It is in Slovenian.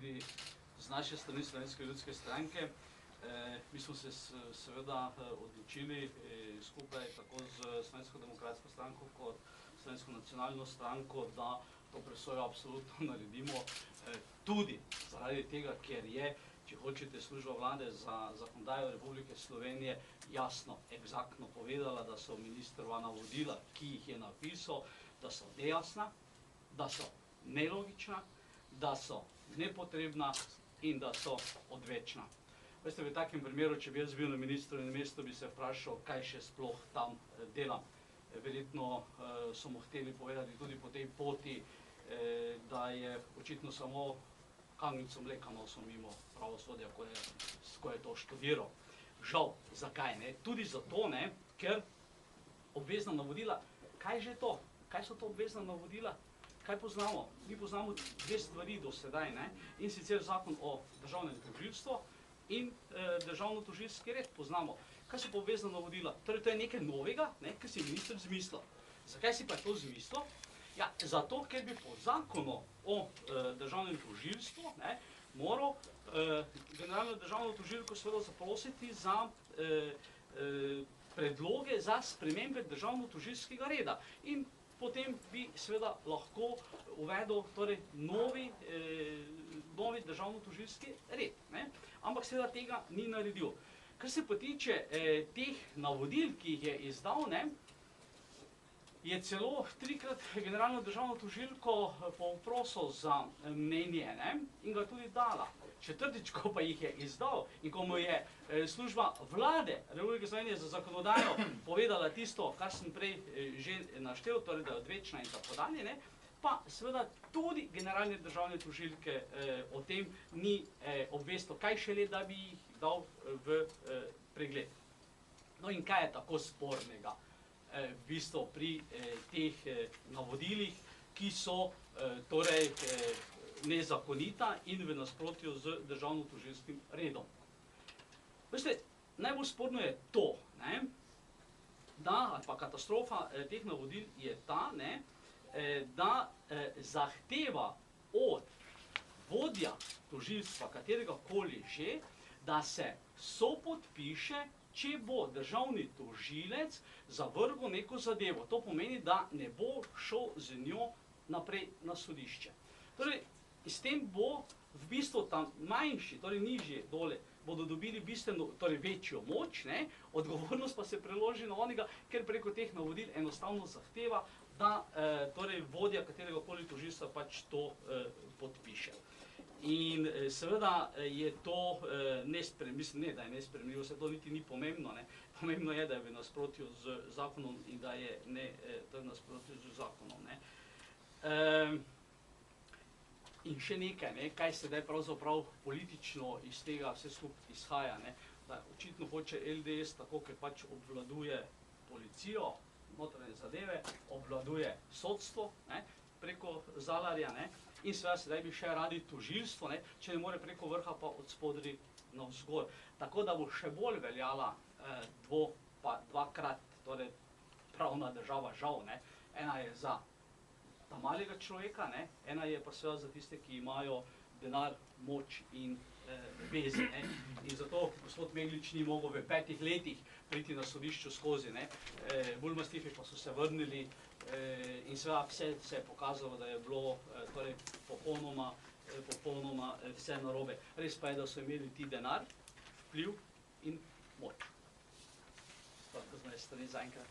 tudi z naše strani Slovenske ljudske stranke. Mi smo se seveda odločili skupaj tako z Slovensko demokratsko stranko kot Slovensko nacionalno stranko, da to presojo absolutno naredimo, tudi zaradi tega, ker je, če hočete, služba vlade za zakonodajo Republike Slovenije jasno, eksaktno povedala, da so ministrova navodila, ki jih je napisal, da so nejasna, da so nelogična, da so nepotrebna in da so odvečna. Veste, v takem primeru, če bi jaz bil na ministrovem mestu, bi se vprašal, kaj še sploh tam delam. Verjetno so mu hteli povedati tudi po tej poti, da je očitno samo kanglico mleka nosil mimo pravosodja, ko je to študiral. Žal, zakaj ne? Tudi zato, ne, ker obvezna navodila, kaj že to? Kaj so to obvezna navodila? Kaj poznamo? Mi poznamo dve stvari do sedaj, ne? In sicer zakon o državnem tožilstvu in državno-tožilski red poznamo. Kaj so pa obvezna navodila? Torej, to je nekaj novega, ne, kar si je minister zmislil. Zakaj si pa to zmislil? Ja, zato, ker bi po zakonu o državnem tožilstvu moral generalno državno tožilko seveda zaprositi za predloge za spremembe državno-tožilskega reda. In potem bi seveda lahko uvedel novi državno-tožilski red. Ampak seveda tega ni naredil. Kar se pa tiče teh navodil, ki jih je izdal, je celo trikrat generalno državno tožilko poprosil za mnenje in ga tudi dala. Četrtič, ko pa jih je izdal in ko mu je služba vlade Republike Slovenije za zakonodajo povedala tisto, kar sem prej že naštel, torej da je odvečna in tako dalje, pa seveda tudi generalne državne tožilke o tem ni obvestil, kaj šele, da bi jih dal v pregled. No in kaj je tako spornega v bistvu pri teh navodilih, ki so torej nezakonita in v nasprotju z državno-tožilskim redom. Veste, najbolj sporno je to, da, ali pa katastrofa teh navodil je ta, da zahteva od vodja tožilstva, katerega koli že, da se sopodpiše, če bo državni tožilec zavrgel neko zadevo. To pomeni, da ne bo šel z njo naprej na sodišče. Torej, s tem bo v bistvu tam manjši, torej nižje dole, bodo dobili bistveno večjo moč, odgovornost pa se preloži na onega, ker preko teh navodil enostavno zahteva, da vodja katerega koli tožilstva pač to podpiše. In seveda je to mislim, ne, da je nesprejemljivo, se to niti ni pomembno, pomembno je, da je v nasprotju z zakonom in da je v nasprotju z zakonom. In še nekaj, kaj sedaj pravzaprav politično iz tega vse skupaj izhaja, da očitno hoče LDS, tako ker pač obvladuje policijo, notranje zadeve, obvladuje sodstvo preko Zalarja, in seveda sedaj bi še radi tožilstvo, če ne more preko vrha, pa od spodaj navzgor. Tako da bo še bolj veljala dvakrat pravna država, žal. Ena je za ta malega človeka, ena je pa seveda za tiste, ki imajo denar, moč in vezi. In zato gospod Meglič ni mogel v 5 letih priti na sodišču skozi. Bulmastifi pa so se vrnili in seveda vse se je pokazalo, da je bilo popolnoma vse narobe. Res pa je, da so imeli ti denar, vpliv in moč. To je z moje strani zaenkrat.